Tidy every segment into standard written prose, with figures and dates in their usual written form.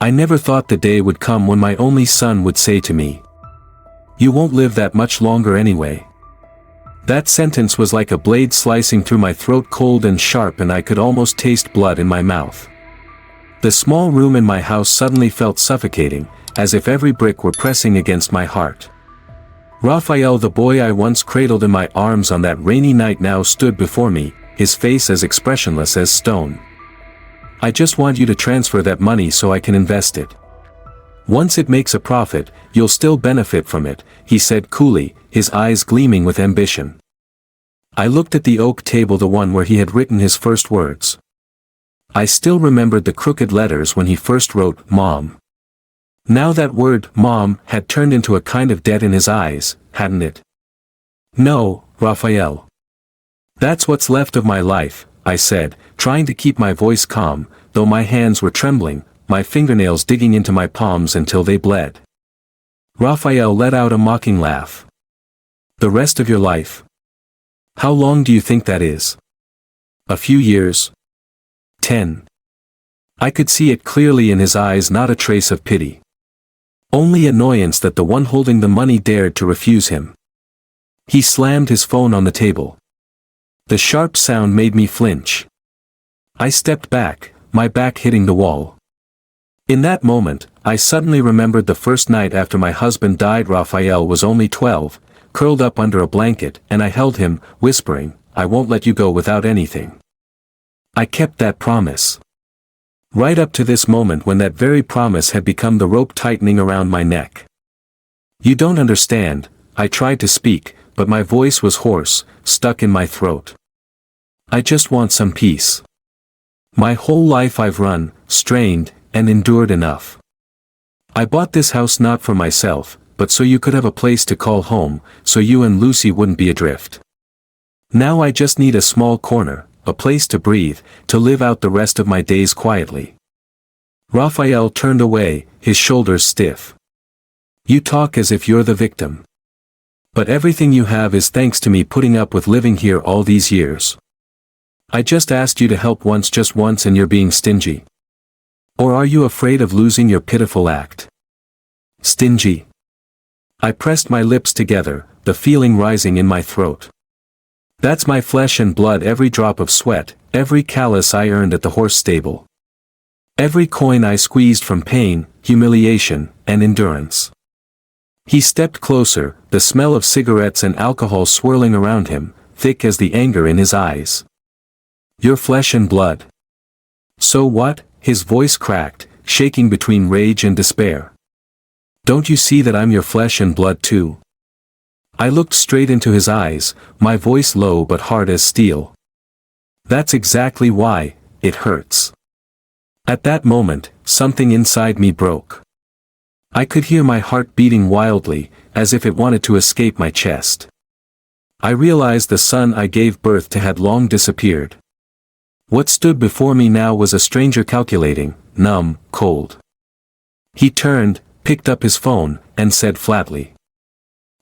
I never thought the day would come when my only son would say to me, "You won't live that much longer anyway." That sentence was like a blade slicing through my throat, cold and sharp, and I could almost taste blood in my mouth. The small room in my house suddenly felt suffocating, as if every brick were pressing against my heart. Raphael, the boy I once cradled in my arms on that rainy night, now stood before me, his face as expressionless as stone. "I just want you to transfer that money so I can invest it. Once it makes a profit, you'll still benefit from it," he said coolly, his eyes gleaming with ambition. I looked at the oak table, the one where he had written his first words. I still remembered the crooked letters when he first wrote "Mom." Now that word "Mom" had turned into a kind of debt in his eyes, hadn't it? "No, Raphael. That's what's left of my life," I said, trying to keep my voice calm, though my hands were trembling, my fingernails digging into my palms until they bled. Raphael let out a mocking laugh. "The rest of your life? How long do you think that is? A few years? 10. I could see it clearly in his eyes, not a trace of pity. Only annoyance that the one holding the money dared to refuse him. He slammed his phone on the table. The sharp sound made me flinch. I stepped back, my back hitting the wall. In that moment, I suddenly remembered the first night after my husband died. Raphael was only 12, curled up under a blanket, and I held him, whispering, "I won't let you go without anything." I kept that promise. Right up to this moment, when that very promise had become the rope tightening around my neck. "You don't understand," I tried to speak, but my voice was hoarse, stuck in my throat. "I just want some peace. My whole life I've run, strained, and endured enough. I bought this house not for myself, but so you could have a place to call home, so you and Lucy wouldn't be adrift. Now I just need a small corner, a place to breathe, to live out the rest of my days quietly." Raphael turned away, his shoulders stiff. "You talk as if you're the victim. But everything you have is thanks to me putting up with living here all these years. I just asked you to help once, just once, and you're being stingy. Or are you afraid of losing your pitiful act? Stingy?" I pressed my lips together, the feeling rising in my throat. "That's my flesh and blood, every drop of sweat, every callus I earned at the horse stable. Every coin I squeezed from pain, humiliation, and endurance." He stepped closer, the smell of cigarettes and alcohol swirling around him, thick as the anger in his eyes. "Your flesh and blood. So what?" His voice cracked, shaking between rage and despair. "Don't you see that I'm your flesh and blood too?" I looked straight into his eyes, my voice low but hard as steel. "That's exactly why, it hurts." At that moment, something inside me broke. I could hear my heart beating wildly, as if it wanted to escape my chest. I realized the son I gave birth to had long disappeared. What stood before me now was a stranger, calculating, numb, cold. He turned, picked up his phone, and said flatly,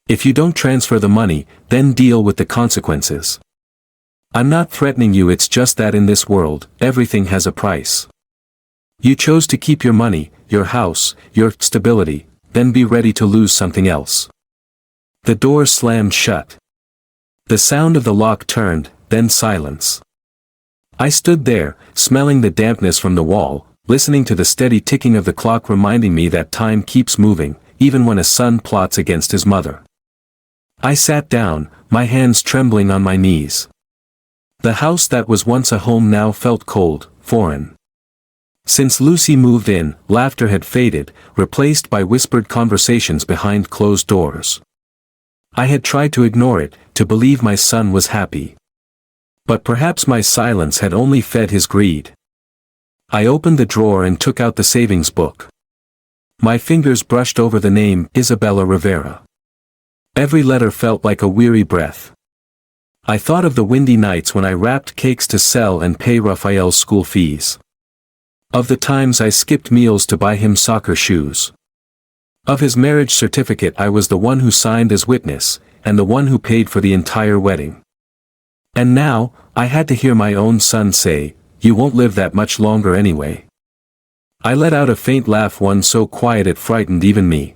"If you don't transfer the money, then deal with the consequences. I'm not threatening you, it's just that in this world, everything has a price. You chose to keep your money, your house, your stability, then be ready to lose something else." The door slammed shut. The sound of the lock turned, then silence. I stood there, smelling the dampness from the wall, listening to the steady ticking of the clock, reminding me that time keeps moving, even when a son plots against his mother. I sat down, my hands trembling on my knees. The house that was once a home now felt cold, foreign. Since Lucy moved in, laughter had faded, replaced by whispered conversations behind closed doors. I had tried to ignore it, to believe my son was happy. But perhaps my silence had only fed his greed. I opened the drawer and took out the savings book. My fingers brushed over the name, Isabella Rivera. Every letter felt like a weary breath. I thought of the windy nights when I wrapped cakes to sell and pay Raphael's school fees. Of the times I skipped meals to buy him soccer shoes. Of his marriage certificate I was the one who signed as witness, and the one who paid for the entire wedding. And now, I had to hear my own son say, "You won't live that much longer anyway." I let out a faint laugh, one so quiet it frightened even me.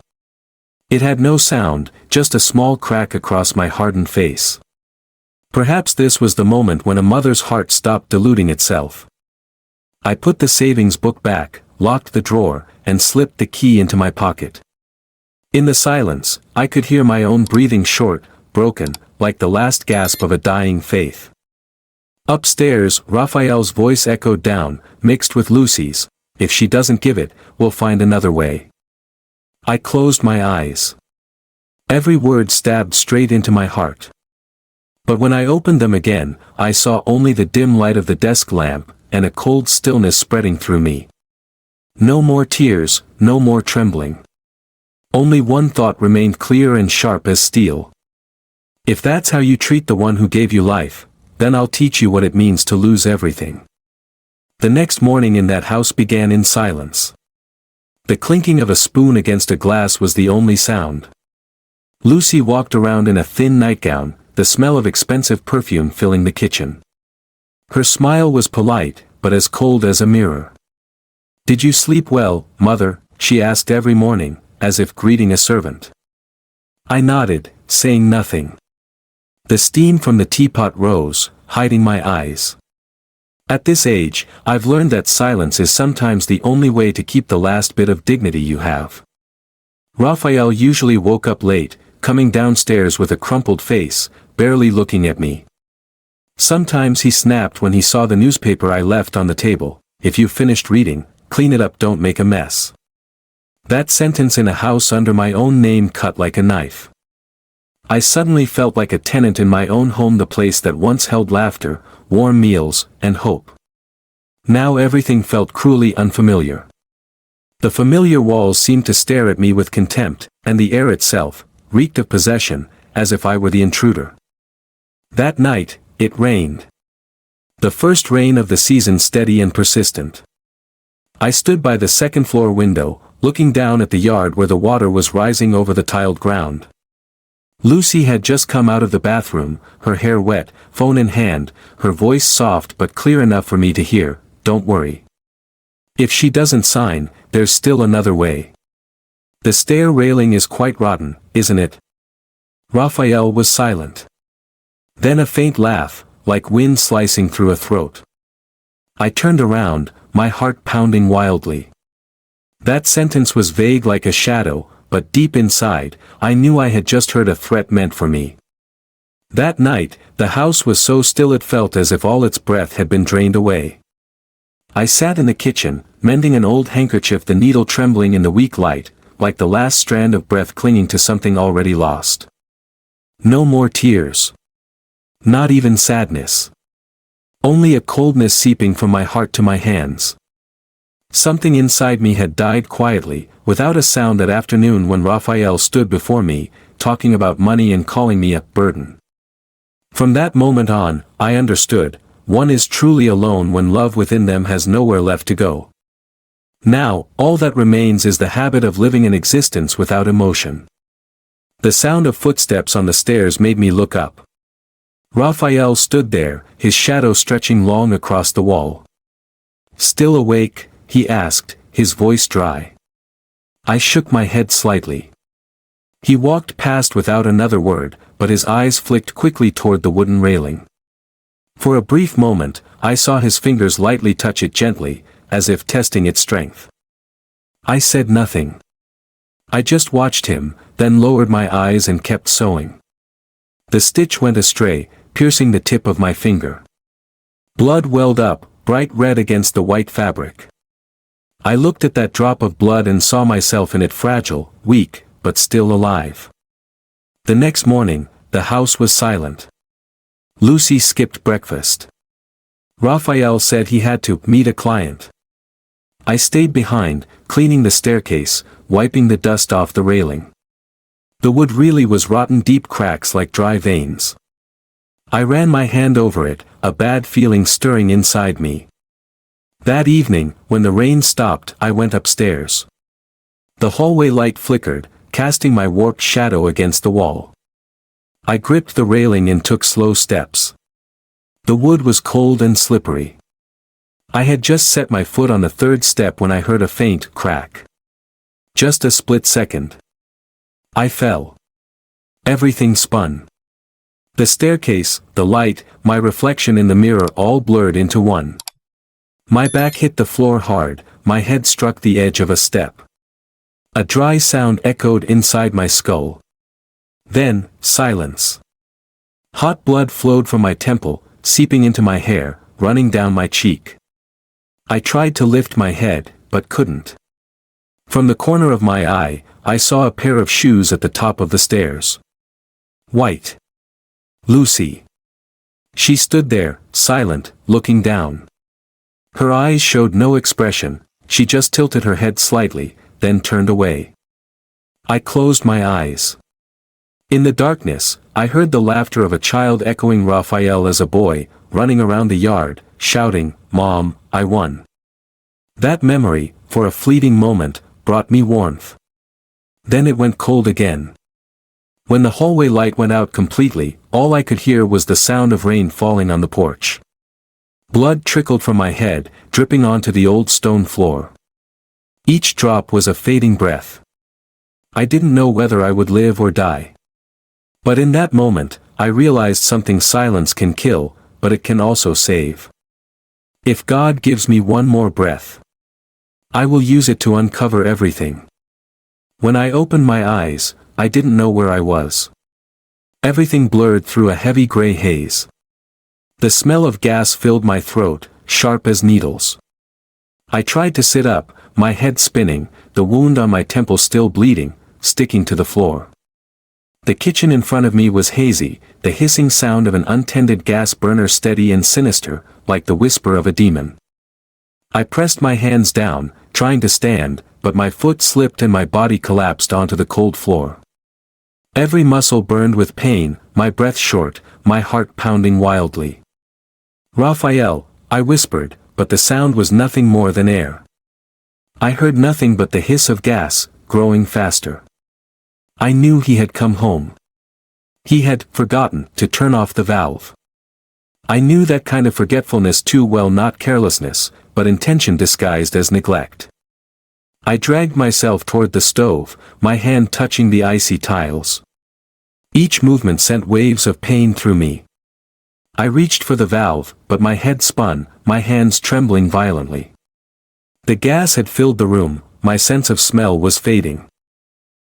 It had no sound, just a small crack across my hardened face. Perhaps this was the moment when a mother's heart stopped deluding itself. I put the savings book back, locked the drawer, and slipped the key into my pocket. In the silence, I could hear my own breathing, short, broken, like the last gasp of a dying faith. Upstairs, Raphael's voice echoed down, mixed with Lucy's, "If she doesn't give it, we'll find another way." I closed my eyes. Every word stabbed straight into my heart. But when I opened them again, I saw only the dim light of the desk lamp, and a cold stillness spreading through me. No more tears, no more trembling. Only one thought remained clear and sharp as steel. If that's how you treat the one who gave you life, then I'll teach you what it means to lose everything. The next morning in that house began in silence. The clinking of a spoon against a glass was the only sound. Lucy walked around in a thin nightgown, the smell of expensive perfume filling the kitchen. Her smile was polite, but as cold as a mirror. "Did you sleep well, Mother?" she asked every morning, as if greeting a servant. I nodded, saying nothing. The steam from the teapot rose, hiding my eyes. At this age, I've learned that silence is sometimes the only way to keep the last bit of dignity you have. Raphael usually woke up late, coming downstairs with a crumpled face, barely looking at me. Sometimes he snapped when he saw the newspaper I left on the table, "If you've finished reading, clean it up, don't make a mess." That sentence in a house under my own name cut like a knife. I suddenly felt like a tenant in my own home, the place that once held laughter, warm meals, and hope. Now everything felt cruelly unfamiliar. The familiar walls seemed to stare at me with contempt, and the air itself reeked of possession, as if I were the intruder. That night, it rained. The first rain of the season, steady and persistent. I stood by the second-floor window, looking down at the yard where the water was rising over the tiled ground. Lucy had just come out of the bathroom, her hair wet, phone in hand, her voice soft but clear enough for me to hear, "Don't worry. If she doesn't sign, there's still another way. The stair railing is quite rotten, isn't it?" Raphael was silent. Then a faint laugh, like wind slicing through a throat. I turned around, my heart pounding wildly. That sentence was vague like a shadow, but deep inside, I knew I had just heard a threat meant for me. That night, the house was so still it felt as if all its breath had been drained away. I sat in the kitchen, mending an old handkerchief, the needle trembling in the weak light, like the last strand of breath clinging to something already lost. No more tears. Not even sadness. Only a coldness seeping from my heart to my hands. Something inside me had died quietly, without a sound, that afternoon when Raphael stood before me, talking about money and calling me a burden. From that moment on, I understood, one is truly alone when love within them has nowhere left to go. Now, all that remains is the habit of living an existence without emotion. The sound of footsteps on the stairs made me look up. Raphael stood there, his shadow stretching long across the wall. "Still awake?" he asked, his voice dry. I shook my head slightly. He walked past without another word, but his eyes flicked quickly toward the wooden railing. For a brief moment, I saw his fingers lightly touch it gently, as if testing its strength. I said nothing. I just watched him, then lowered my eyes and kept sewing. The stitch went astray, piercing the tip of my finger. Blood welled up, bright red against the white fabric. I looked at that drop of blood and saw myself in it, fragile, weak, but still alive. The next morning, the house was silent. Lucy skipped breakfast. Raphael said he had to meet a client. I stayed behind, cleaning the staircase, wiping the dust off the railing. The wood really was rotten, deep cracks like dry veins. I ran my hand over it, a bad feeling stirring inside me. That evening, when the rain stopped, I went upstairs. The hallway light flickered, casting my warped shadow against the wall. I gripped the railing and took slow steps. The wood was cold and slippery. I had just set my foot on the third step when I heard a faint crack. Just a split second. I fell. Everything spun. The staircase, the light, my reflection in the mirror all blurred into one. My back hit the floor hard, my head struck the edge of a step. A dry sound echoed inside my skull. Then, silence. Hot blood flowed from my temple, seeping into my hair, running down my cheek. I tried to lift my head, but couldn't. From the corner of my eye, I saw a pair of shoes at the top of the stairs. White. Lucy. She stood there, silent, looking down. Her eyes showed no expression, she just tilted her head slightly, then turned away. I closed my eyes. In the darkness, I heard the laughter of a child echoing Raphael as a boy, running around the yard, shouting, "Mom, I won." That memory, for a fleeting moment, brought me warmth. Then it went cold again. When the hallway light went out completely, all I could hear was the sound of rain falling on the porch. Blood trickled from my head, dripping onto the old stone floor. Each drop was a fading breath. I didn't know whether I would live or die. But in that moment, I realized something: silence can kill, but it can also save. If God gives me one more breath, I will use it to uncover everything. When I opened my eyes, I didn't know where I was. Everything blurred through a heavy gray haze. The smell of gas filled my throat, sharp as needles. I tried to sit up, my head spinning, the wound on my temple still bleeding, sticking to the floor. The kitchen in front of me was hazy, the hissing sound of an untended gas burner steady and sinister, like the whisper of a demon. I pressed my hands down, trying to stand, but my foot slipped and my body collapsed onto the cold floor. Every muscle burned with pain, my breath short, my heart pounding wildly. "Raphael," I whispered, but the sound was nothing more than air. I heard nothing but the hiss of gas, growing faster. I knew he had come home. He had forgotten to turn off the valve. I knew that kind of forgetfulness too well, not carelessness, but intention disguised as neglect. I dragged myself toward the stove, my hand touching the icy tiles. Each movement sent waves of pain through me. I reached for the valve, but my head spun, my hands trembling violently. The gas had filled the room, my sense of smell was fading.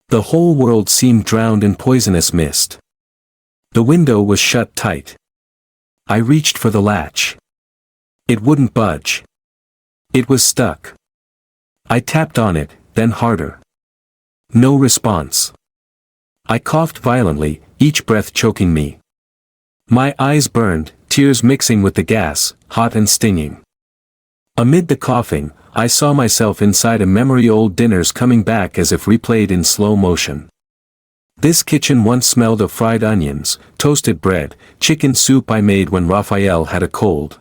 The whole world seemed drowned in poisonous mist. The window was shut tight. I reached for the latch. It wouldn't budge. It was stuck. I tapped on it, then harder. No response. I coughed violently, each breath choking me. My eyes burned, tears mixing with the gas, hot and stinging. Amid the coughing, I saw myself inside a memory, old dinners coming back as if replayed in slow motion. This kitchen once smelled of fried onions, toasted bread, chicken soup I made when Raphael had a cold.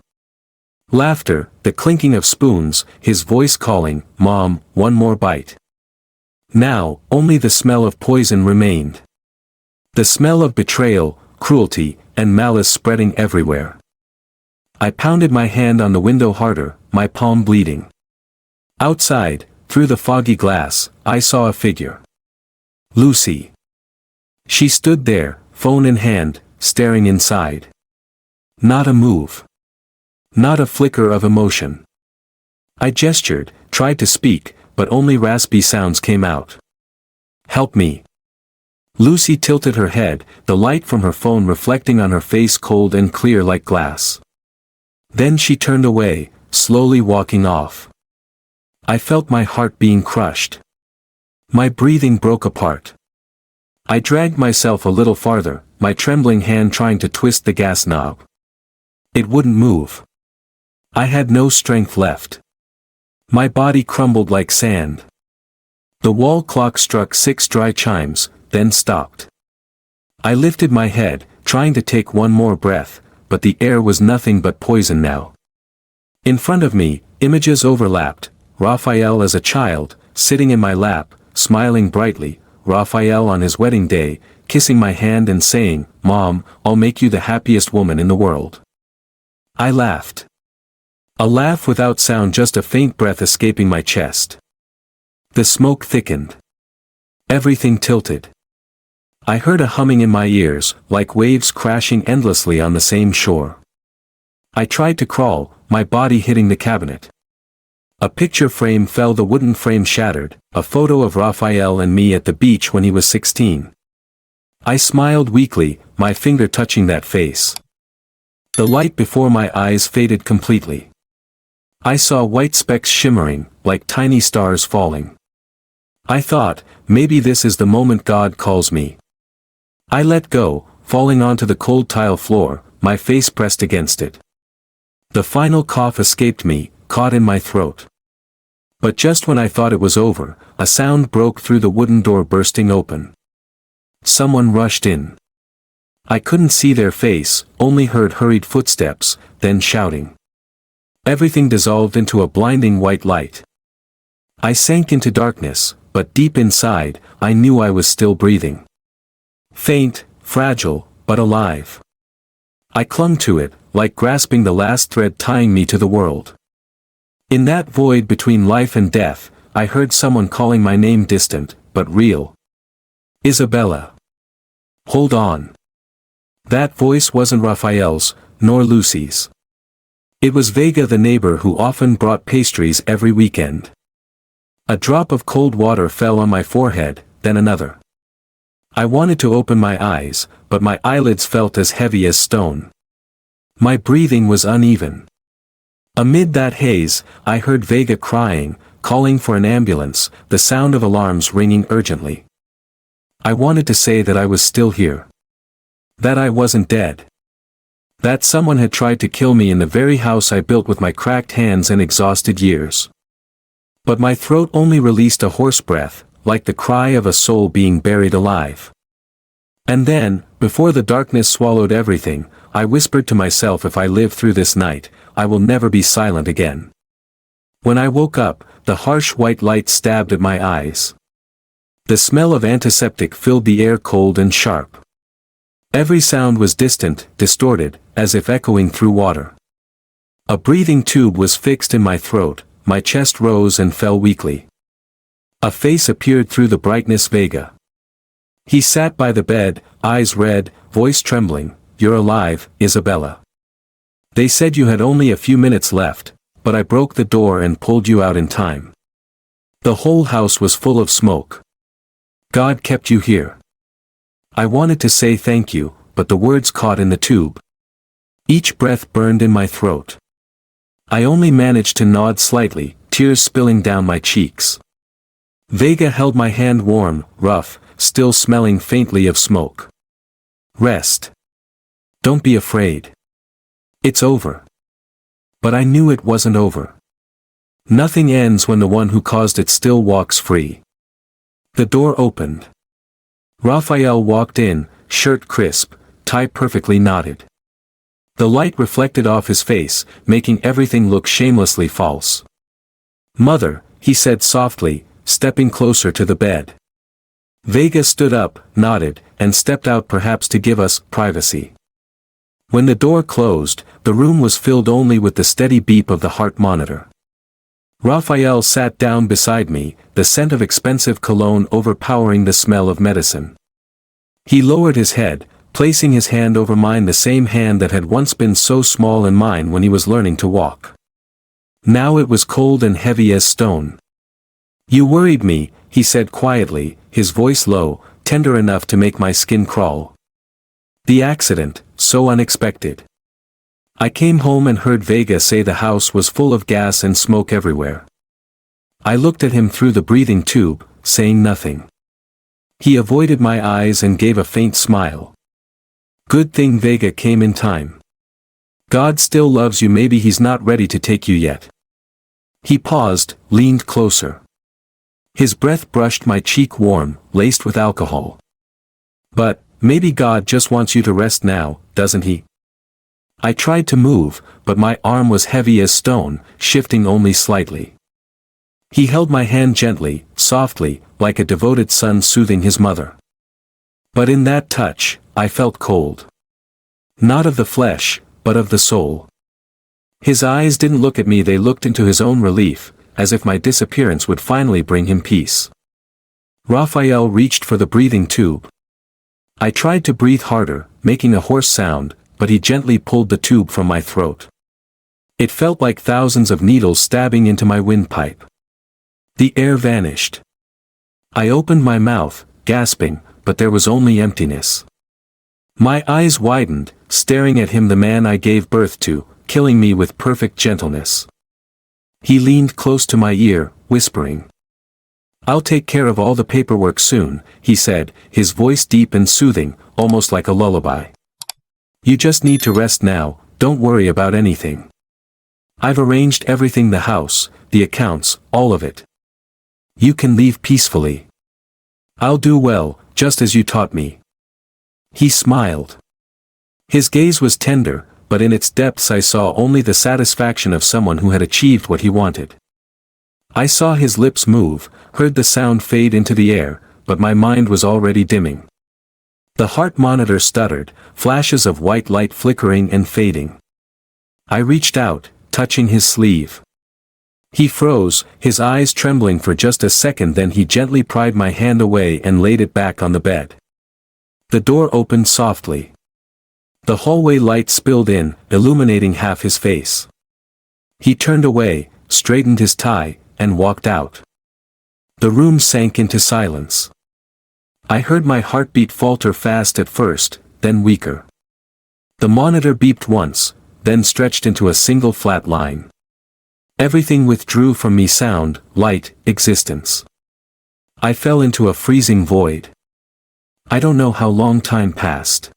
Laughter, the clinking of spoons, his voice calling, "Mom, one more bite." Now, only the smell of poison remained. The smell of betrayal, cruelty, and malice spreading everywhere. I pounded my hand on the window harder, my palm bleeding. Outside, through the foggy glass, I saw a figure. Lucy. She stood there, phone in hand, staring inside. Not a move. Not a flicker of emotion. I gestured, tried to speak, but only raspy sounds came out. "Help me." Lucy tilted her head, the light from her phone reflecting on her face cold and clear like glass. Then she turned away, slowly walking off. I felt my heart being crushed. My breathing broke apart. I dragged myself a little farther, my trembling hand trying to twist the gas knob. It wouldn't move. I had no strength left. My body crumbled like sand. The wall clock struck 6 dry chimes, then stopped. I lifted my head, trying to take one more breath, but the air was nothing but poison now. In front of me, images overlapped, Raphael as a child, sitting in my lap, smiling brightly, Raphael on his wedding day, kissing my hand and saying, "Mom, I'll make you the happiest woman in the world." I laughed. A laugh without sound, just a faint breath escaping my chest. The smoke thickened. Everything tilted. I heard a humming in my ears, like waves crashing endlessly on the same shore. I tried to crawl, my body hitting the cabinet. A picture frame fell, the wooden frame shattered, a photo of Raphael and me at the beach when he was 16. I smiled weakly, my finger touching that face. The light before my eyes faded completely. I saw white specks shimmering, like tiny stars falling. I thought, maybe this is the moment God calls me. I let go, falling onto the cold tile floor, my face pressed against it. The final cough escaped me, caught in my throat. But just when I thought it was over, a sound broke through the wooden door bursting open. Someone rushed in. I couldn't see their face, only heard hurried footsteps, then shouting. Everything dissolved into a blinding white light. I sank into darkness, but deep inside, I knew I was still breathing. Faint, fragile, but alive. I clung to it, like grasping the last thread tying me to the world. In that void between life and death, I heard someone calling my name, distant, but real. Isabella. Hold on. That voice wasn't Raphael's, nor Lucy's. It was Vega, the neighbor who often brought pastries every weekend. A drop of cold water fell on my forehead, then another. I wanted to open my eyes, but my eyelids felt as heavy as stone. My breathing was uneven. Amid that haze, I heard Vega crying, calling for an ambulance, the sound of alarms ringing urgently. I wanted to say that I was still here. That I wasn't dead. That someone had tried to kill me in the very house I built with my cracked hands and exhausted years. But my throat only released a hoarse breath, like the cry of a soul being buried alive. And then, before the darkness swallowed everything, I whispered to myself, if I live through this night, I will never be silent again. When I woke up, the harsh white light stabbed at my eyes. The smell of antiseptic filled the air, cold and sharp. Every sound was distant, distorted, as if echoing through water. A breathing tube was fixed in my throat, my chest rose and fell weakly. A face appeared through the brightness, Vega. He sat by the bed, eyes red, voice trembling. You're alive, Isabella. They said you had only a few minutes left, but I broke the door and pulled you out in time. The whole house was full of smoke. God kept you here. I wanted to say thank you, but the words caught in the tube. Each breath burned in my throat. I only managed to nod slightly, tears spilling down my cheeks. Vega held my hand warm, rough, still smelling faintly of smoke. Rest. Don't be afraid. It's over. But I knew it wasn't over. Nothing ends when the one who caused it still walks free. The door opened. Raphael walked in, shirt crisp, tie perfectly knotted. The light reflected off his face, making everything look shamelessly false. Mother, he said softly, stepping closer to the bed. Vega stood up, nodded, and stepped out, perhaps to give us privacy. When the door closed, the room was filled only with the steady beep of the heart monitor. Raphael sat down beside me, the scent of expensive cologne overpowering the smell of medicine. He lowered his head, placing his hand over mine, the same hand that had once been so small in mine when he was learning to walk. Now it was cold and heavy as stone. You worried me, he said quietly, his voice low, tender enough to make my skin crawl. The accident, so unexpected. I came home and heard Vega say the house was full of gas and smoke everywhere. I looked at him through the breathing tube, saying nothing. He avoided my eyes and gave a faint smile. Good thing Vega came in time. God still loves you, maybe he's not ready to take you yet. He paused, leaned closer. His breath brushed my cheek, warm, laced with alcohol. But, maybe God just wants you to rest now, doesn't he? I tried to move, but my arm was heavy as stone, shifting only slightly. He held my hand gently, softly, like a devoted son soothing his mother. But in that touch, I felt cold. Not of the flesh, but of the soul. His eyes didn't look at me, they looked into his own relief, as if my disappearance would finally bring him peace. Raphael reached for the breathing tube. I tried to breathe harder, making a hoarse sound, but he gently pulled the tube from my throat. It felt like thousands of needles stabbing into my windpipe. The air vanished. I opened my mouth, gasping, but there was only emptiness. My eyes widened, staring at him, the man I gave birth to, killing me with perfect gentleness. He leaned close to my ear, whispering. "I'll take care of all the paperwork soon," he said, his voice deep and soothing, almost like a lullaby. "You just need to rest now, don't worry about anything. I've arranged everything, the house, the accounts, all of it. You can leave peacefully. I'll do well, just as you taught me." He smiled. His gaze was tender, but in its depths I saw only the satisfaction of someone who had achieved what he wanted. I saw his lips move, heard the sound fade into the air, but my mind was already dimming. The heart monitor stuttered, flashes of white light flickering and fading. I reached out, touching his sleeve. He froze, his eyes trembling for just a second, then he gently pried my hand away and laid it back on the bed. The door opened softly. The hallway light spilled in, illuminating half his face. He turned away, straightened his tie, and walked out. The room sank into silence. I heard my heartbeat falter fast at first, then weaker. The monitor beeped once, then stretched into a single flat line. Everything withdrew from me: sound, light, existence. I fell into a freezing void. I don't know how long time passed.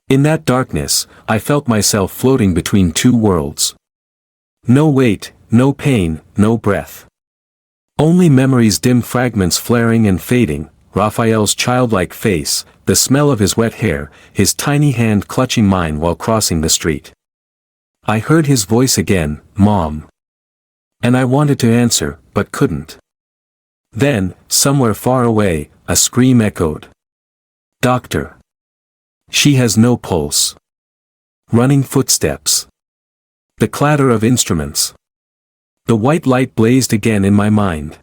In that darkness, I felt myself floating between two worlds. No weight, no pain, no breath. Only memories, dim fragments flaring and fading, Raphael's childlike face, the smell of his wet hair, his tiny hand clutching mine while crossing the street. I heard his voice again, "Mom." And I wanted to answer, but couldn't. Then, somewhere far away, a scream echoed. "Doctor. She has no pulse." Running footsteps. The clatter of instruments. The white light blazed again in my mind.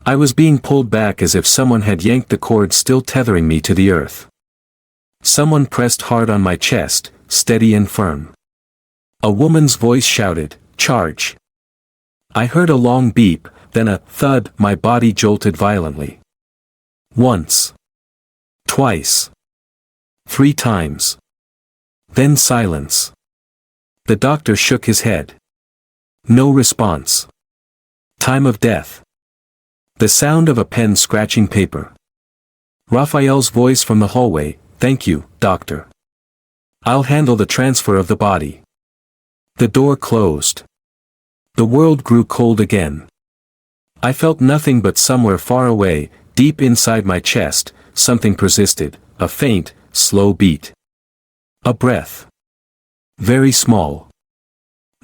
I was being pulled back as if someone had yanked the cord still tethering me to the earth. Someone pressed hard on my chest, steady and firm. A woman's voice shouted, "Charge." I heard a long beep, then a thud. My body jolted violently. Once. Twice. 3 times. Then silence. The doctor shook his head. No response. Time of death. The sound of a pen scratching paper. Raphael's voice from the hallway, "Thank you, doctor. I'll handle the transfer of the body." The door closed. The world grew cold again. I felt nothing, but somewhere far away, deep inside my chest, something persisted, a faint, slow beat. A breath. Very small.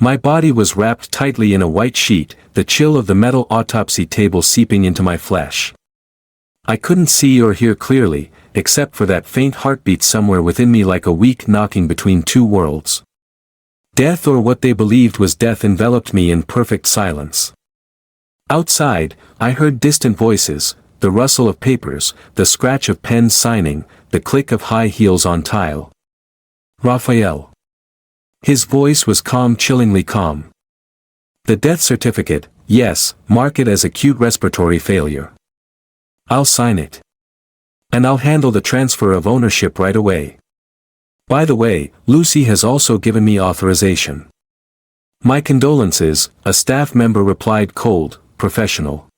My body was wrapped tightly in a white sheet, the chill of the metal autopsy table seeping into my flesh. I couldn't see or hear clearly, except for that faint heartbeat somewhere within me, like a weak knocking between two worlds. Death, or what they believed was death, enveloped me in perfect silence. Outside, I heard distant voices, the rustle of papers, the scratch of pens signing, the click of high heels on tile. Raphael. His voice was calm, chillingly calm. "The death certificate, yes, mark it as acute respiratory failure. I'll sign it. And I'll handle the transfer of ownership right away. By the way, Lucy has also given me authorization." "My condolences," a staff member replied, cold, professional.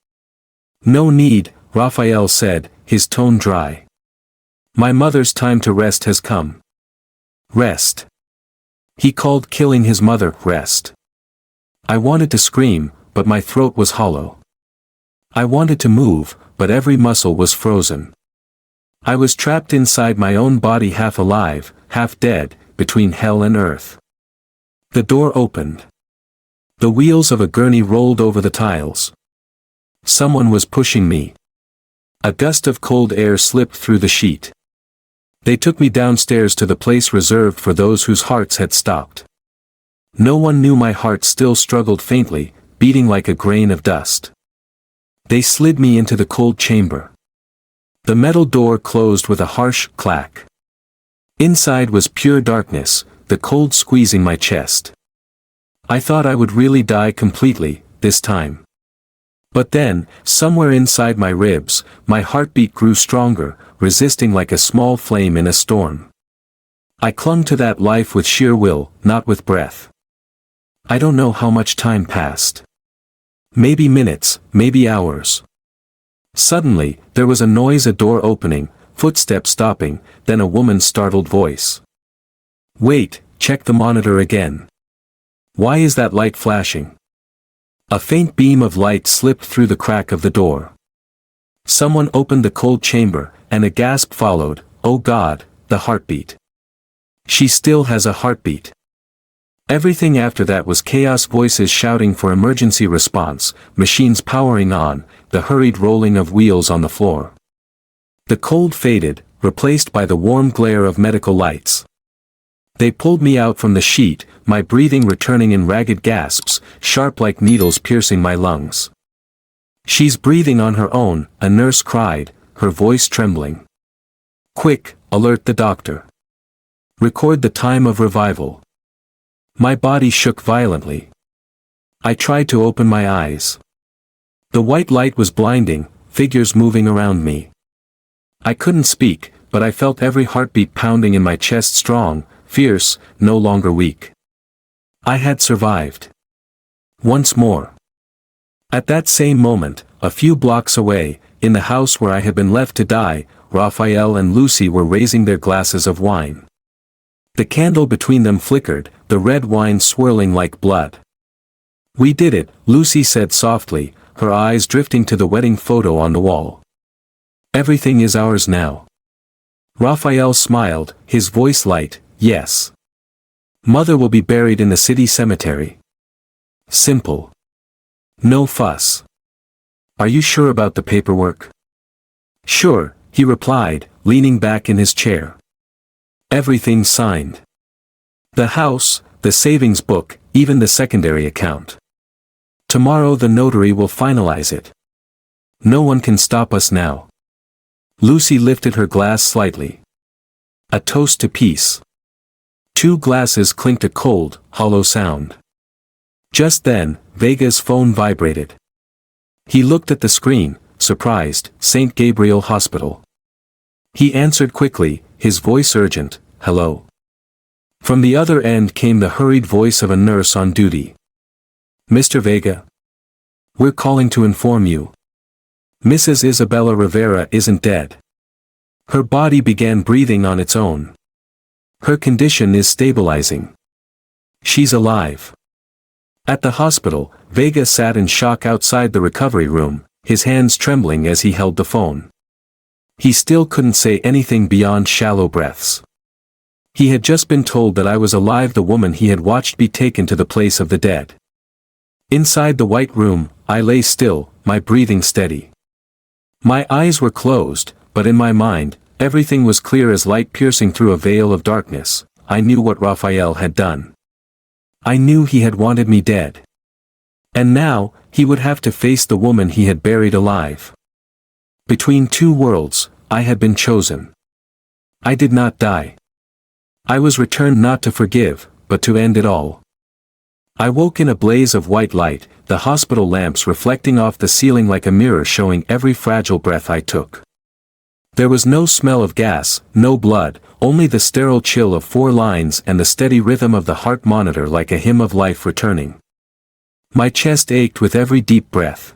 "No need," Raphael said, his tone dry. "My mother's time to rest has come." Rest. He called killing his mother rest. I wanted to scream, but my throat was hollow. I wanted to move, but every muscle was frozen. I was trapped inside my own body, half alive, half dead, between hell and earth. The door opened. The wheels of a gurney rolled over the tiles. Someone was pushing me. A gust of cold air slipped through the sheet. They took me downstairs to the place reserved for those whose hearts had stopped. No one knew my heart still struggled faintly, beating like a grain of dust. They slid me into the cold chamber. The metal door closed with a harsh clack. Inside was pure darkness, the cold squeezing my chest. I thought I would really die completely, this time. But then, somewhere inside my ribs, my heartbeat grew stronger, resisting like a small flame in a storm. I clung to that life with sheer will, not with breath. I don't know how much time passed. Maybe minutes, maybe hours. Suddenly, there was a noise, a door opening, footsteps stopping, then a woman's startled voice. "Wait, check the monitor again. Why is that light flashing?" A faint beam of light slipped through the crack of the door. Someone opened the cold chamber, and a gasp followed. "Oh God, the heartbeat. She still has a heartbeat." Everything after that was chaos, voices shouting for emergency response, machines powering on, the hurried rolling of wheels on the floor. The cold faded, replaced by the warm glare of medical lights. They pulled me out from the sheet, my breathing returning in ragged gasps, sharp like needles piercing my lungs. "She's breathing on her own," a nurse cried, her voice trembling. "Quick, alert the doctor. Record the time of revival." My body shook violently. I tried to open my eyes. The white light was blinding, figures moving around me. I couldn't speak, but I felt every heartbeat pounding in my chest, strong, fierce, no longer weak. I had survived. Once more. At that same moment, a few blocks away, in the house where I had been left to die, Raphael and Lucy were raising their glasses of wine. The candle between them flickered, the red wine swirling like blood. "We did it," Lucy said softly, her eyes drifting to the wedding photo on the wall. "Everything is ours now." Raphael smiled, his voice light. "Yes. Mother will be buried in the city cemetery. Simple. No fuss." "Are you sure about the paperwork?" "Sure," he replied, leaning back in his chair. "Everything's signed. The house, the savings book, even the secondary account. Tomorrow the notary will finalize it. No one can stop us now." Lucy lifted her glass slightly. "A toast to peace." Two glasses clinked, a cold, hollow sound. Just then, Vega's phone vibrated. He looked at the screen, surprised. "St. Gabriel Hospital." He answered quickly, his voice urgent. "Hello." From the other end came the hurried voice of a nurse on duty. "Mr. Vega? We're calling to inform you. Mrs. Isabella Rivera isn't dead. Her body began breathing on its own. Her condition is stabilizing. She's alive." At the hospital, Vega sat in shock outside the recovery room, his hands trembling as he held the phone. He still couldn't say anything beyond shallow breaths. He had just been told that I was alive, the woman he had watched be taken to the place of the dead. Inside the white room, I lay still, my breathing steady. My eyes were closed, but in my mind, everything was clear as light piercing through a veil of darkness. I knew what Raphael had done. I knew he had wanted me dead. And now, he would have to face the woman he had buried alive. Between two worlds, I had been chosen. I did not die. I was returned not to forgive, but to end it all. I woke in a blaze of white light, the hospital lamps reflecting off the ceiling like a mirror showing every fragile breath I took. There was no smell of gas, no blood, only the sterile chill of 4 lines and the steady rhythm of the heart monitor like a hymn of life returning. My chest ached with every deep breath.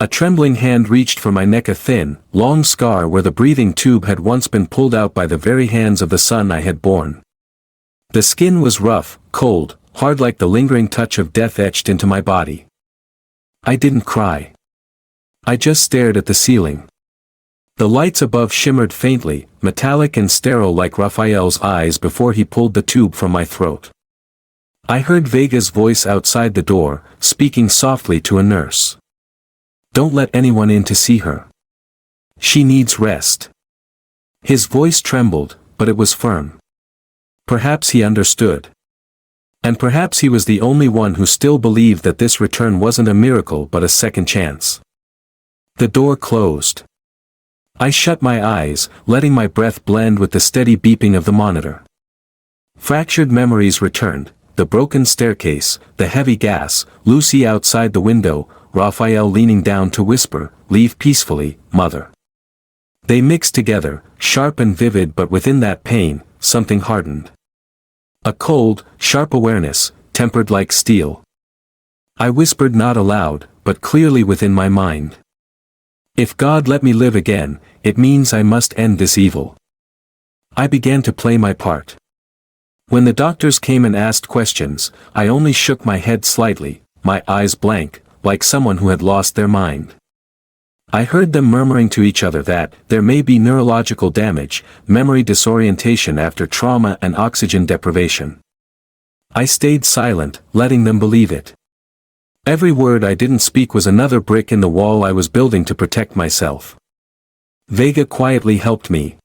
A trembling hand reached for my neck, a thin, long scar where the breathing tube had once been pulled out by the very hands of the son I had borne. The skin was rough, cold, hard like the lingering touch of death etched into my body. I didn't cry. I just stared at the ceiling. The lights above shimmered faintly, metallic and sterile like Raphael's eyes before he pulled the tube from my throat. I heard Vega's voice outside the door, speaking softly to a nurse. "Don't let anyone in to see her. She needs rest." His voice trembled, but it was firm. Perhaps he understood. And perhaps he was the only one who still believed that this return wasn't a miracle but a second chance. The door closed. I shut my eyes, letting my breath blend with the steady beeping of the monitor. Fractured memories returned, the broken staircase, the heavy gas, Lucy outside the window, Raphael leaning down to whisper, "Leave peacefully, mother." They mixed together, sharp and vivid, but within that pain, something hardened. A cold, sharp awareness, tempered like steel. I whispered, not aloud, but clearly within my mind. If God let me live again, it means I must end this evil. I began to play my part. When the doctors came and asked questions, I only shook my head slightly, my eyes blank, like someone who had lost their mind. I heard them murmuring to each other that there may be neurological damage, memory disorientation after trauma and oxygen deprivation. I stayed silent, letting them believe it. Every word I didn't speak was another brick in the wall I was building to protect myself. Vega quietly helped me.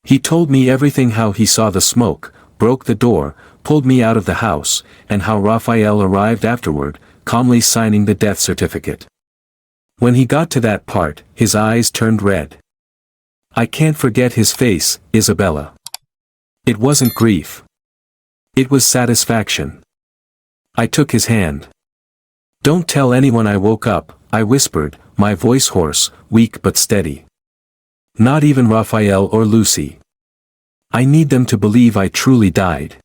He told me everything: how he saw the smoke, broke the door, pulled me out of the house, and how Raphael arrived afterward, calmly signing the death certificate. When he got to that part, his eyes turned red. I can't forget his face, Isabella. It wasn't grief. It was satisfaction. I took his hand. "Don't tell anyone I woke up," I whispered, my voice hoarse, weak but steady. "Not even Raphael or Lucy. I need them to believe I truly died."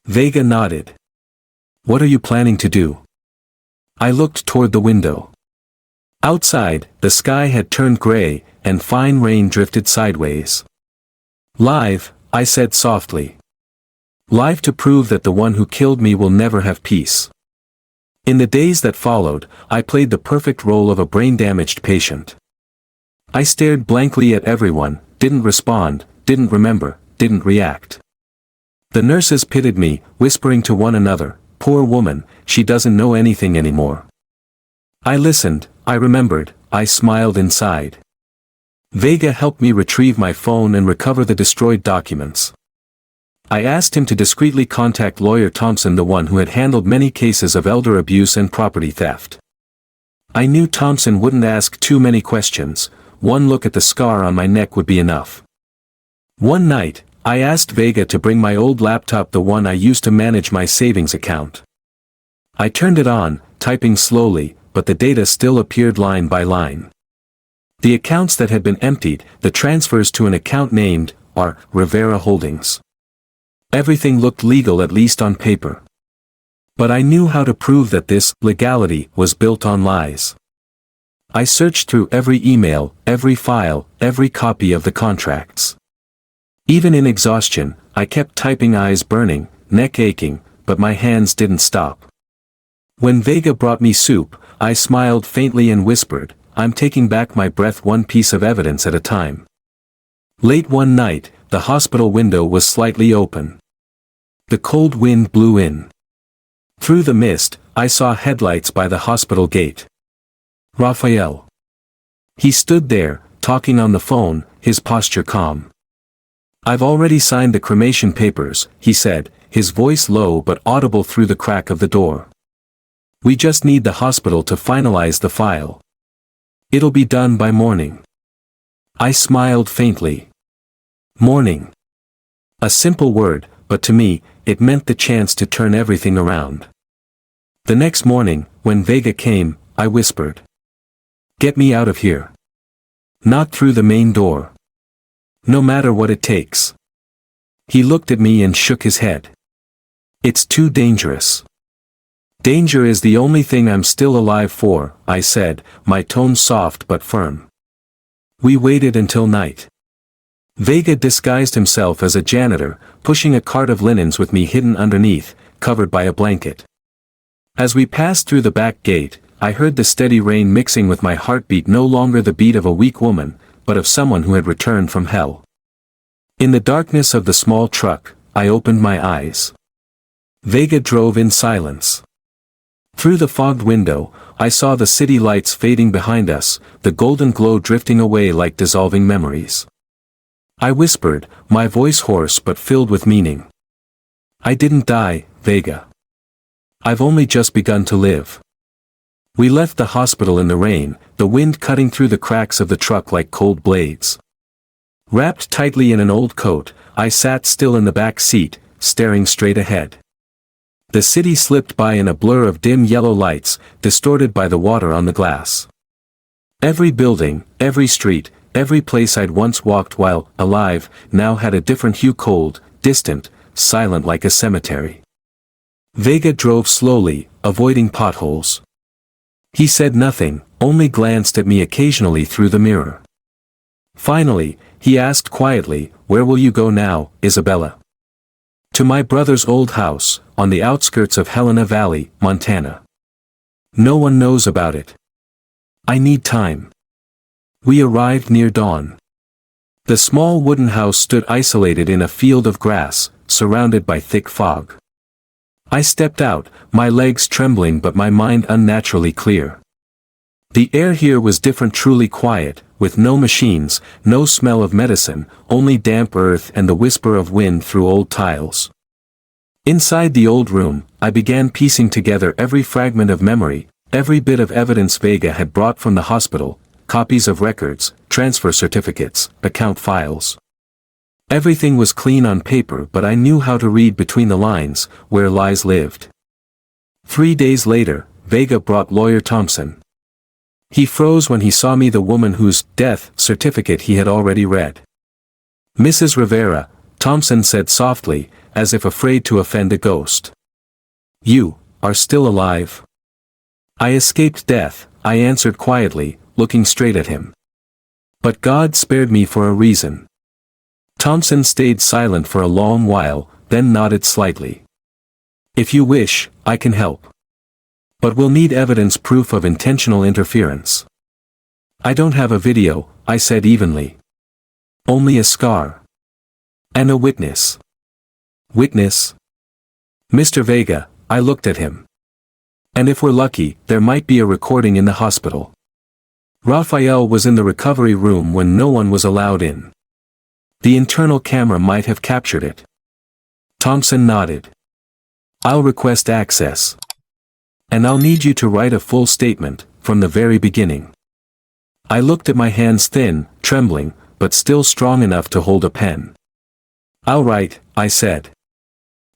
Vega nodded. "What are you planning to do?" I looked toward the window. Outside, the sky had turned gray, and fine rain drifted sideways. "Live," I said softly. "Live to prove that the one who killed me will never have peace." In the days that followed, I played the perfect role of a brain-damaged patient. I stared blankly at everyone, didn't respond, didn't remember, didn't react. The nurses pitied me, whispering to one another, "Poor woman, she doesn't know anything anymore." I listened, I remembered, I smiled inside. Vega helped me retrieve my phone and recover the destroyed documents. I asked him to discreetly contact lawyer Thompson, the one who had handled many cases of elder abuse and property theft. I knew Thompson wouldn't ask too many questions. One look at the scar on my neck would be enough. One night, I asked Vega to bring my old laptop, the one I used to manage my savings account. I turned it on, typing slowly, but the data still appeared line by line. The accounts that had been emptied, the transfers to an account named R. Rivera Holdings. Everything looked legal, at least on paper. But I knew how to prove that this legality was built on lies. I searched through every email, every file, every copy of the contracts. Even in exhaustion, I kept typing, eyes burning, neck aching, but my hands didn't stop. When Vega brought me soup, I smiled faintly and whispered, "I'm taking back my breath, one piece of evidence at a time." Late one night, the hospital window was slightly open. The cold wind blew in. Through the mist, I saw headlights by the hospital gate. Raphael. He stood there, talking on the phone, his posture calm. "I've already signed the cremation papers," he said, his voice low but audible through the crack of the door. "We just need the hospital to finalize the file. It'll be done by morning." I smiled faintly. Morning. A simple word, but to me, it meant the chance to turn everything around. The next morning, when Vega came, I whispered, "Get me out of here. Not through the main door. No matter what it takes." He looked at me and shook his head. "It's too dangerous." "Danger is the only thing I'm still alive for," I said, my tone soft but firm. We waited until night. Vega disguised himself as a janitor, pushing a cart of linens with me hidden underneath, covered by a blanket. As we passed through the back gate, I heard the steady rain mixing with my heartbeat, no longer the beat of a weak woman, but of someone who had returned from hell. In the darkness of the small truck, I opened my eyes. Vega drove in silence. Through the fogged window, I saw the city lights fading behind us, the golden glow drifting away like dissolving memories. I whispered, my voice hoarse but filled with meaning. "I didn't die, Vega. I've only just begun to live. We left the hospital in the rain, the wind cutting through the cracks of the truck like cold blades. Wrapped tightly in an old coat, I sat still in the back seat, staring straight ahead. The city slipped by in a blur of dim yellow lights, distorted by the water on the glass. Every building, every street, every place I'd once walked while alive, now had a different hue, cold, distant, silent like a cemetery. Vega drove slowly, avoiding potholes. He said nothing, only glanced at me occasionally through the mirror. Finally, he asked quietly, "Where will you go now, Isabella?" "To my brother's old house, on the outskirts of Helena Valley, Montana. No one knows about it. I need time." We arrived near dawn. The small wooden house stood isolated in a field of grass, surrounded by thick fog. I stepped out, my legs trembling but my mind unnaturally clear. The air here was different, truly quiet, with no machines, no smell of medicine, only damp earth and the whisper of wind through old tiles. Inside the old room, I began piecing together every fragment of memory, every bit of evidence Vega had brought from the hospital, copies of records, transfer certificates, account files. Everything was clean on paper, but I knew how to read between the lines, where lies lived. 3 days later, Vega brought Lawyer Thompson. He froze when he saw me, the woman whose death certificate he had already read. "Mrs. Rivera," Thompson said softly, as if afraid to offend a ghost. "You are still alive." "I escaped death," I answered quietly, looking straight at him. "But God spared me for a reason." Thompson stayed silent for a long while, then nodded slightly. "If you wish, I can help. But we'll need evidence, proof of intentional interference." "I don't have a video," I said evenly. "Only a scar. And a witness." "Witness?" "Mr. Vega," I looked at him. "And if we're lucky, there might be a recording in the hospital." Raphael was in the recovery room when no one was allowed in. The internal camera might have captured it. Thompson nodded. "I'll request access. And I'll need you to write a full statement, from the very beginning." I looked at my hands, thin, trembling, but still strong enough to hold a pen. "I'll write," I said.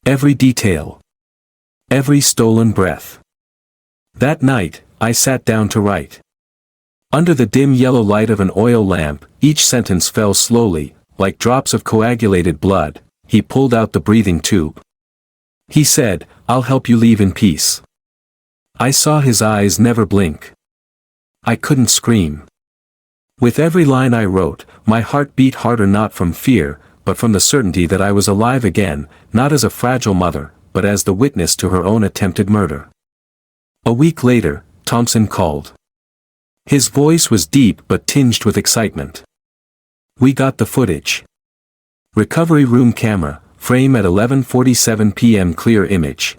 "Every detail. Every stolen breath." That night, I sat down to write. Under the dim yellow light of an oil lamp, each sentence fell slowly, like drops of coagulated blood. He pulled out the breathing tube. He said, "I'll help you leave in peace." I saw his eyes never blink. I couldn't scream. With every line I wrote, my heart beat harder, not from fear, but from the certainty that I was alive again, not as a fragile mother, but as the witness to her own attempted murder. A week later, Thompson called. His voice was deep but tinged with excitement. "We got the footage. Recovery room camera, frame at 11:47 p.m. clear image.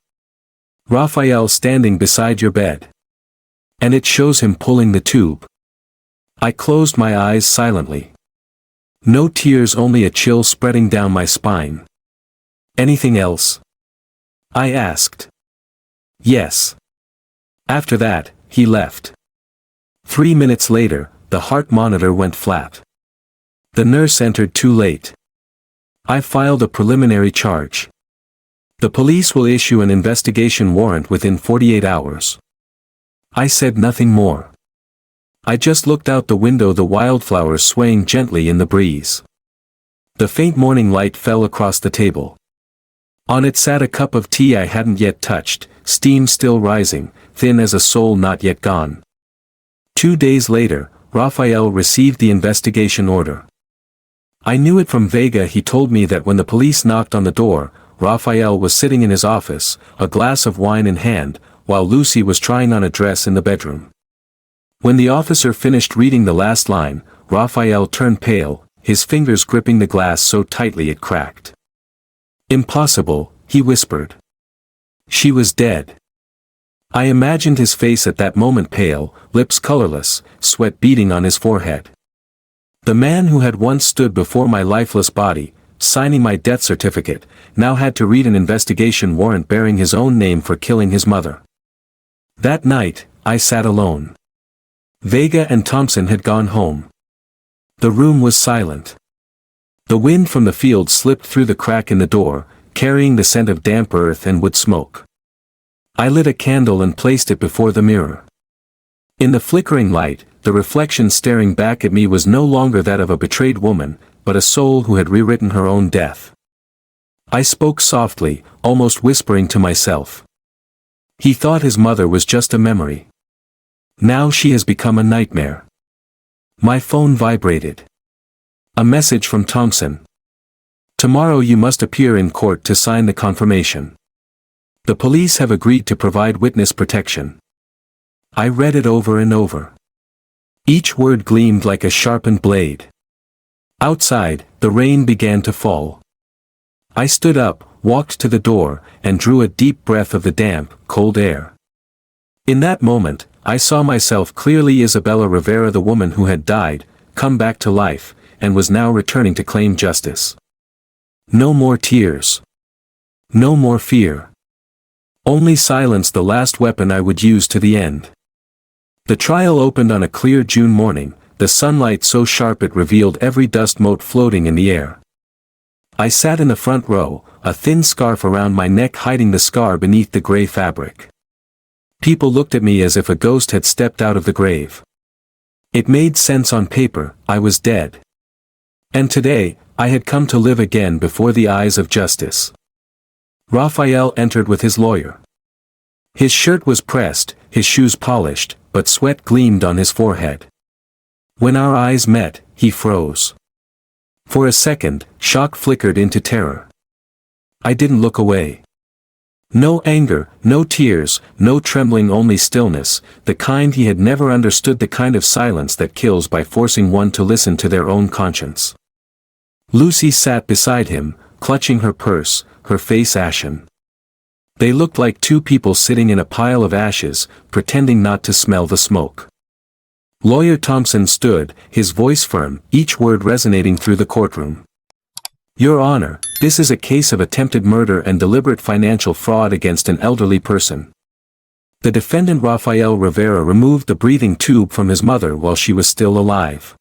Raphael standing beside your bed. And it shows him pulling the tube." I closed my eyes silently. No tears, only a chill spreading down my spine. "Anything else?" I asked. "Yes." After that, he left. 3 minutes later, the heart monitor went flat. The nurse entered too late. I filed a preliminary charge. The police will issue an investigation warrant within 48 hours. I said nothing more. I just looked out the window, the wildflowers swaying gently in the breeze. The faint morning light fell across the table. On it sat a cup of tea I hadn't yet touched, steam still rising, thin as a soul not yet gone. 2 days later, Raphael received the investigation order. I knew it from Vega. He told me that when the police knocked on the door, Raphael was sitting in his office, a glass of wine in hand, while Lucy was trying on a dress in the bedroom. When the officer finished reading the last line, Raphael turned pale, his fingers gripping the glass so tightly it cracked. "Impossible," he whispered. "She was dead." I imagined his face at that moment, pale, lips colorless, sweat beading on his forehead. The man who had once stood before my lifeless body, signing my death certificate, now had to read an investigation warrant bearing his own name for killing his mother. That night, I sat alone. Vega and Thompson had gone home. The room was silent. The wind from the field slipped through the crack in the door, carrying the scent of damp earth and wood smoke. I lit a candle and placed it before the mirror. In the flickering light, the reflection staring back at me was no longer that of a betrayed woman, but a soul who had rewritten her own death. I spoke softly, almost whispering to myself. He thought his mother was just a memory. Now she has become a nightmare. My phone vibrated. A message from Thompson. Tomorrow you must appear in court to sign the confirmation. The police have agreed to provide witness protection. I read it over and over. Each word gleamed like a sharpened blade. Outside, the rain began to fall. I stood up, walked to the door, and drew a deep breath of the damp, cold air. In that moment, I saw myself clearly. Isabella Rivera, the woman who had died, come back to life, and was now returning to claim justice. No more tears. No more fear. Only silence, the last weapon I would use to the end. The trial opened on a clear June morning, the sunlight so sharp it revealed every dust mote floating in the air. I sat in the front row, a thin scarf around my neck hiding the scar beneath the gray fabric. People looked at me as if a ghost had stepped out of the grave. It made sense on paper, I was dead. And today, I had come to live again before the eyes of justice. Raphael entered with his lawyer. His shirt was pressed, his shoes polished, but sweat gleamed on his forehead. When our eyes met, he froze. For a second, shock flickered into terror. I didn't look away. No anger, no tears, no trembling, only stillness, the kind he had never understood, the kind of silence that kills by forcing one to listen to their own conscience. Lucy sat beside him, clutching her purse, her face ashen. They looked like two people sitting in a pile of ashes, pretending not to smell the smoke. Lawyer Thompson stood, his voice firm, each word resonating through the courtroom. Your Honor, this is a case of attempted murder and deliberate financial fraud against an elderly person. The defendant Raphael Rivera removed the breathing tube from his mother while she was still alive.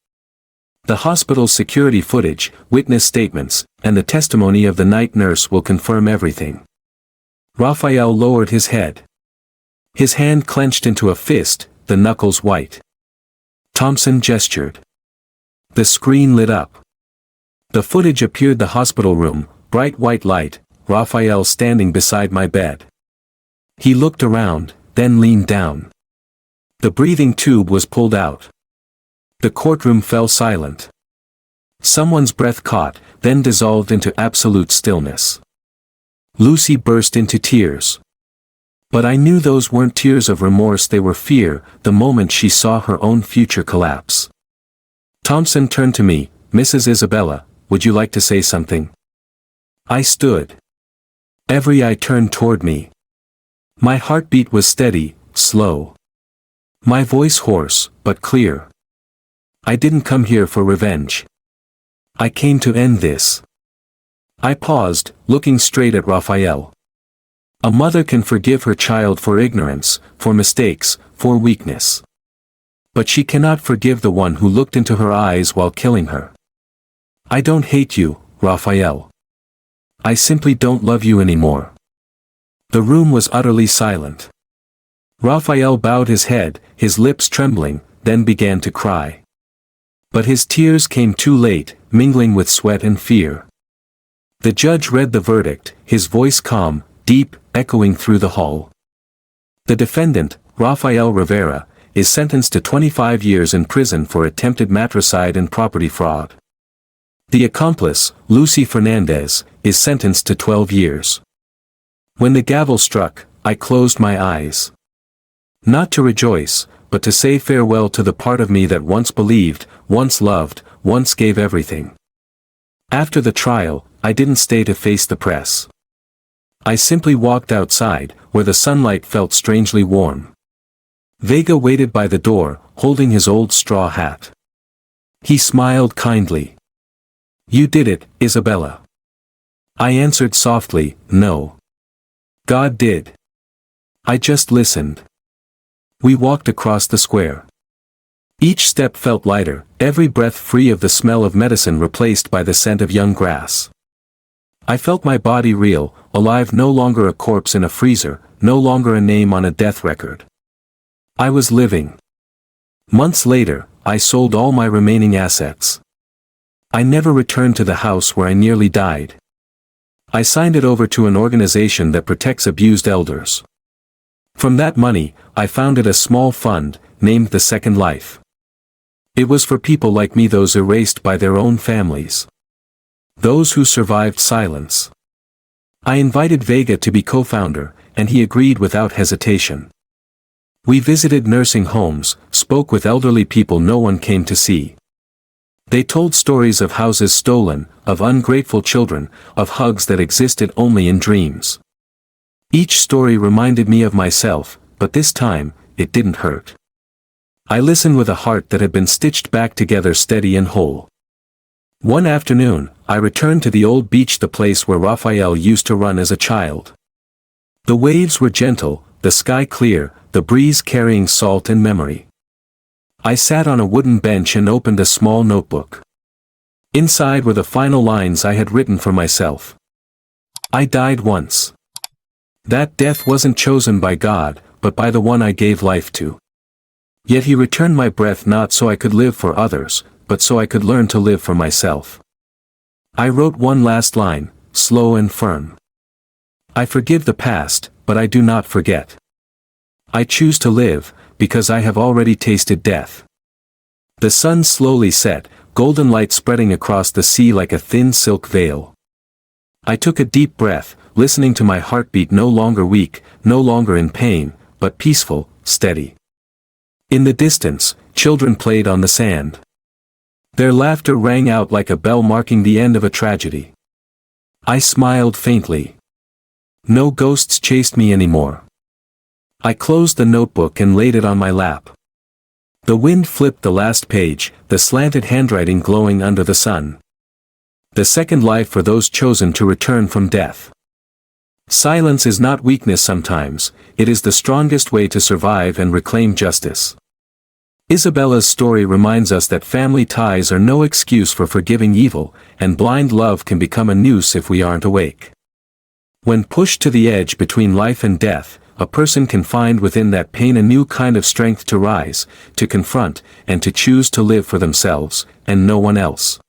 The hospital's security footage, witness statements, and the testimony of the night nurse will confirm everything. Raphael lowered his head. His hand clenched into a fist, the knuckles white. Thompson gestured. The screen lit up. The footage appeared: the hospital room, bright white light, Raphael standing beside my bed. He looked around, then leaned down. The breathing tube was pulled out. The courtroom fell silent. Someone's breath caught, then dissolved into absolute stillness. Lucy burst into tears. But I knew those weren't tears of remorse, they were fear, the moment she saw her own future collapse. Thompson turned to me. Mrs. Isabella, would you like to say something? I stood. Every eye turned toward me. My heartbeat was steady, slow. My voice hoarse, but clear. I didn't come here for revenge. I came to end this. I paused, looking straight at Raphael. A mother can forgive her child for ignorance, for mistakes, for weakness. But she cannot forgive the one who looked into her eyes while killing her. I don't hate you, Raphael. I simply don't love you anymore. The room was utterly silent. Raphael bowed his head, his lips trembling, then began to cry. But his tears came too late, mingling with sweat and fear. The judge read the verdict, his voice calm, deep, echoing through the hall. The defendant, Raphael Rivera, is sentenced to 25 years in prison for attempted matricide and property fraud. The accomplice, Lucy Fernandez, is sentenced to 12 years. When the gavel struck, I closed my eyes. Not to rejoice, but to say farewell to the part of me that once believed, once loved, once gave everything. After the trial, I didn't stay to face the press. I simply walked outside, where the sunlight felt strangely warm. Vega waited by the door, holding his old straw hat. He smiled kindly. You did it, Isabella. I answered softly, "No. God did. I just listened." We walked across the square. Each step felt lighter, every breath free of the smell of medicine replaced by the scent of young grass. I felt my body real, alive, no longer a corpse in a freezer, no longer a name on a death record. I was living. Months later, I sold all my remaining assets. I never returned to the house where I nearly died. I signed it over to an organization that protects abused elders. From that money, I founded a small fund, named the Second Life. It was for people like me, those erased by their own families. Those who survived silence. I invited Vega to be co-founder, and he agreed without hesitation. We visited nursing homes, spoke with elderly people no one came to see. They told stories of houses stolen, of ungrateful children, of hugs that existed only in dreams. Each story reminded me of myself, but this time, it didn't hurt. I listened with a heart that had been stitched back together steady and whole. One afternoon, I returned to the old beach, the place where Raphael used to run as a child. The waves were gentle, the sky clear, the breeze carrying salt and memory. I sat on a wooden bench and opened a small notebook. Inside were the final lines I had written for myself. I died once. That death wasn't chosen by God, but by the one I gave life to. Yet he returned my breath not so I could live for others, but so I could learn to live for myself. I wrote one last line, slow and firm. I forgive the past, but I do not forget. I choose to live, because I have already tasted death. The sun slowly set, golden light spreading across the sea like a thin silk veil. I took a deep breath, listening to my heartbeat, no longer weak, no longer in pain, but peaceful, steady. In the distance, children played on the sand. Their laughter rang out like a bell marking the end of a tragedy. I smiled faintly. No ghosts chased me anymore. I closed the notebook and laid it on my lap. The wind flipped the last page, the slanted handwriting glowing under the sun. The second life for those chosen to return from death. Silence is not weakness sometimes, it is the strongest way to survive and reclaim justice. Isabella's story reminds us that family ties are no excuse for forgiving evil, and blind love can become a noose if we aren't awake. When pushed to the edge between life and death, a person can find within that pain a new kind of strength to rise, to confront, and to choose to live for themselves, and no one else.